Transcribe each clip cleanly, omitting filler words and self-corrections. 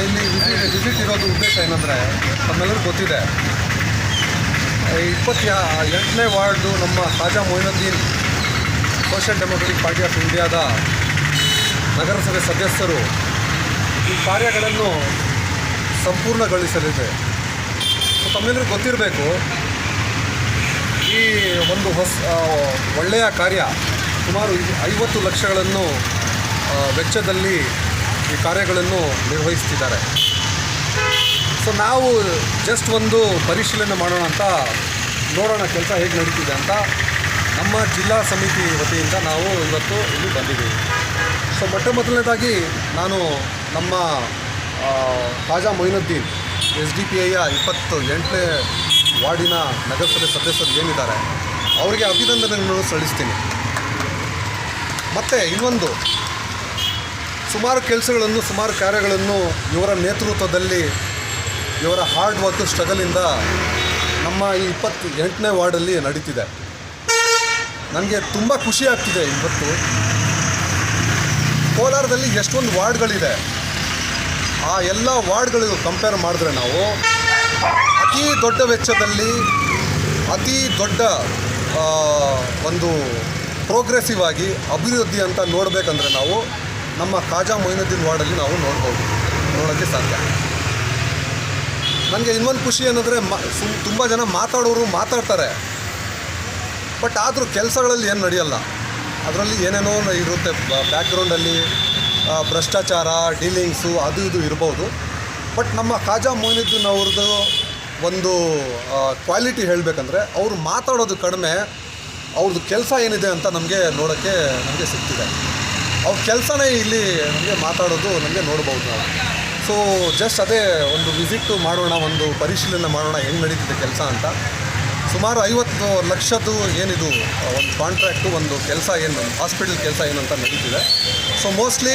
ಇಲ್ಲಿ ವಿಸಿಟ್ ಇರೋದು ಉದ್ದೇಶ ಏನಂದರೆ ನಮ್ಮೆಲ್ಲರಿಗೂ ಗೊತ್ತಿದೆ. 28ನೇ ವಾರ್ಡು ನಮ್ಮ Khaja Moinuddin social democratic party of ಇಂಡಿಯಾದ ನಗರಸಭೆ ಸದಸ್ಯರು ಈ ಕಾರ್ಯಗಳನ್ನು ಸಂಪೂರ್ಣಗೊಳಿಸಲಿದೆ. ತಮ್ಮೆಲ್ಲರಿಗೂ ಗೊತ್ತಿರಬೇಕು, ಈ ಒಂದು ಒಳ್ಳೆಯ ಕಾರ್ಯ ಸುಮಾರು 50 ಲಕ್ಷಗಳನ್ನು ವೆಚ್ಚದಲ್ಲಿ ಈ ಕಾರ್ಯಗಳನ್ನು ನಿರ್ವಹಿಸ್ತಿದ್ದಾರೆ. ಸೊ ನಾವು ಜಸ್ಟ್ ಒಂದು ಪರಿಶೀಲನೆ ಮಾಡೋಣ ಅಂತ, ನೋಡೋಣ ಕೆಲಸ ಹೇಗೆ ನಡೀತಿದೆ ಅಂತ ನಮ್ಮ ಜಿಲ್ಲಾ ಸಮಿತಿ ವತಿಯಿಂದ ನಾವು ಇವತ್ತು ಇಲ್ಲಿ ಬಂದಿದ್ದೀವಿ. ಸೊ ಮೊದಲನೇದಾಗಿ ನಾನು ನಮ್ಮ ಖಾಜಾ ಮೊಯಿನುದ್ದೀನ್ SDPIಯ 28ನೇ ವಾರ್ಡಿನ ನಗರಸಭೆ ಸದಸ್ಯರು ಏನಿದ್ದಾರೆ ಅವರಿಗೆ ಅಭಿನಂದನೆಗಳನ್ನು ಸಲ್ಲಿಸ್ತೀನಿ. ಮತ್ತು ಇನ್ನೊಂದು ಸುಮಾರು ಕೆಲಸಗಳನ್ನು, ಸುಮಾರು ಕಾರ್ಯಗಳನ್ನು ಇವರ ನೇತೃತ್ವದಲ್ಲಿ, ಇವರ ಹಾರ್ಡ್ ವರ್ಕ್ ಸ್ಟ್ರಗಲಿಂದ ನಮ್ಮ ಈ 28ನೇ ವಾರ್ಡಲ್ಲಿ ನಡೀತಿದೆ. ನನಗೆ ತುಂಬ ಖುಷಿ ಆಗ್ತಿದೆ. ಇವತ್ತು ಕೋಲಾರದಲ್ಲಿ ಎಷ್ಟೊಂದು ವಾರ್ಡ್ಗಳಿದೆ, ಆ ಎಲ್ಲ ವಾರ್ಡ್ಗಳಿಗೂ ಕಂಪೇರ್ ಮಾಡಿದ್ರೆ ನಾವು ಅತಿ ದೊಡ್ಡ ವೆಚ್ಚದಲ್ಲಿ ಅತಿ ದೊಡ್ಡ ಒಂದು ಪ್ರೋಗ್ರೆಸಿವ್ ಆಗಿ ಅಭಿವೃದ್ಧಿ ಅಂತ ನೋಡಬೇಕಂದ್ರೆ ನಾವು ನಮ್ಮ ಖಾಜಾ ಮೊಯಿನುದ್ದೀನ್ ವಾರ್ಡಲ್ಲಿ ನಾವು ನೋಡೋಕ್ಕೆ ಸಾಧ್ಯ. ನನಗೆ ಇನ್ನೊಂದು ಖುಷಿ ಏನಂದರೆ ತುಂಬ ಜನ ಮಾತಾಡೋರು ಮಾತಾಡ್ತಾರೆ, ಬಟ್ ಆದರೂ ಕೆಲಸಗಳಲ್ಲಿ ಏನು ನಡೆಯಲ್ಲ. ಅದರಲ್ಲಿ ಏನೇನೋ ಇರುತ್ತೆ, ಬ್ಯಾಕ್ಗ್ರೌಂಡಲ್ಲಿ ಭ್ರಷ್ಟಾಚಾರ, ಡೀಲಿಂಗ್ಸು ಅದು ಇದು ಇರ್ಬೋದು. ಬಟ್ ನಮ್ಮ ಖಾಜಾ ಮೊಯಿನುದ್ದೀನ್ ಅವ್ರದ್ದು ಒಂದು ಕ್ವಾಲಿಟಿ ಹೇಳಬೇಕಂದ್ರೆ ಅವರು ಮಾತಾಡೋದು ಕಡಿಮೆ, ಅವ್ರದ್ದು ಕೆಲಸ ಏನಿದೆ ಅಂತ ನಮಗೆ ನೋಡೋಕ್ಕೆ ಸಿಗ್ತಿದೆ. ಅವ್ರ ಕೆಲಸನೇ ಇಲ್ಲಿ ನಮಗೆ ಮಾತಾಡೋದು ನಮಗೆ ನೋಡ್ಬೋದು ನಾವು. ಸೊ ಜಸ್ಟ್ ಅದೇ ಒಂದು ವಿಸಿಟ್ ಮಾಡೋಣ, ಒಂದು ಪರಿಶೀಲನೆ ಮಾಡೋಣ ಹೆಂಗೆ ನಡೀತಿದೆ ಕೆಲಸ ಅಂತ. ಸುಮಾರು 50 ಲಕ್ಷದ್ದು ಏನಿದು ಒಂದು ಕಾಂಟ್ರ್ಯಾಕ್ಟು, ಒಂದು ಕೆಲಸ ಏನು ಹಾಸ್ಪಿಟಲ್ ಕೆಲಸ ಏನು ಅಂತ ನಡೀತಿದೆ. ಸೊ ಮೋಸ್ಟ್ಲಿ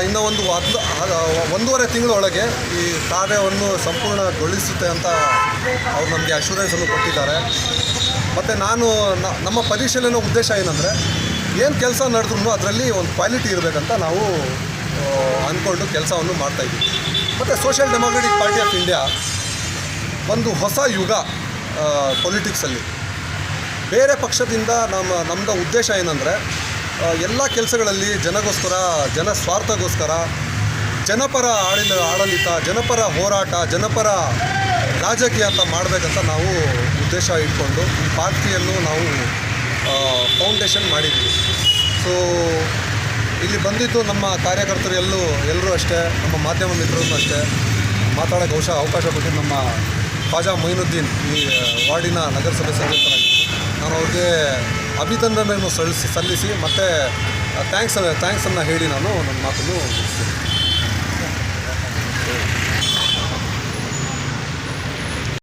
ಇನ್ನೂ ಒಂದು 1.5 ತಿಂಗಳೊಳಗೆ ಈ ಕಾರ್ಯವನ್ನು ಸಂಪೂರ್ಣಗೊಳಿಸುತ್ತೆ ಅಂತ ಅವ್ರು ನಮಗೆ ಅಶ್ಯೂರೆನ್ಸನ್ನು ಕೊಟ್ಟಿದ್ದಾರೆ. ಮತ್ತು ನಮ್ಮ ಪರಿಶೀಲನೆ ಉದ್ದೇಶ ಏನಂದರೆ, ಏನು ಕೆಲಸ ನಡೆದ್ರೂ ಅದರಲ್ಲಿ ಒಂದು ಕ್ವಾಲಿಟಿ ಇರಬೇಕಂತ ನಾವು ಅಂದ್ಕೊಂಡು ಕೆಲಸವನ್ನು ಮಾಡ್ತಾಯಿದ್ದೀವಿ. ಮತ್ತು social democratic party of India ಒಂದು ಹೊಸ ಯುಗ ಪೊಲಿಟಿಕ್ಸಲ್ಲಿ. ಬೇರೆ ಪಕ್ಷದಿಂದ ನಮ್ಮದು ಉದ್ದೇಶ ಏನಂದರೆ, ಎಲ್ಲ ಕೆಲಸಗಳಲ್ಲಿ ಜನಗೋಸ್ಕರ, ಜನ ಸ್ವಾರ್ಥಗೋಸ್ಕರ, ಜನಪರ ಆಡಳಿತ, ಜನಪರ ಹೋರಾಟ, ಜನಪರ ರಾಜಕೀಯ ಅಂತ ಮಾಡಬೇಕಂತ ನಾವು ಉದ್ದೇಶ ಇಟ್ಕೊಂಡು ಈ ಪಾರ್ಟಿಯನ್ನು ನಾವು ಫೌಂಡೇಶನ್ ಮಾಡಿದ್ದೀವಿ. ಸೊ ಇಲ್ಲಿ ಬಂದಿದ್ದು ನಮ್ಮ ಕಾರ್ಯಕರ್ತರು ಎಲ್ಲರೂ ಅಷ್ಟೇ, ನಮ್ಮ ಮಾಧ್ಯಮ ಮಿತ್ರರು ಅಷ್ಟೇ ಮಾತಾಡೋಕ್ಕೆ ಅವಕಾಶ ಕೊಟ್ಟಿದ್ದು ನಮ್ಮ ಖಾಜಾ ಮೊಯಿನುದ್ದೀನ್ ಈ ವಾರ್ಡಿನ ನಗರಸಭೆ ಸದಸ್ಯರಾಗಿ ನಾನು ಅವ್ರಿಗೆ ಅಭಿನಂದನೆಯನ್ನು ಸಲ್ಲಿಸಿ ಮತ್ತು ಥ್ಯಾಂಕ್ಸನ್ನು ಹೇಳಿ ನಾನು ನನ್ನ ಮಾತನ್ನು ಮುಗಿಸ್ತೀನಿ.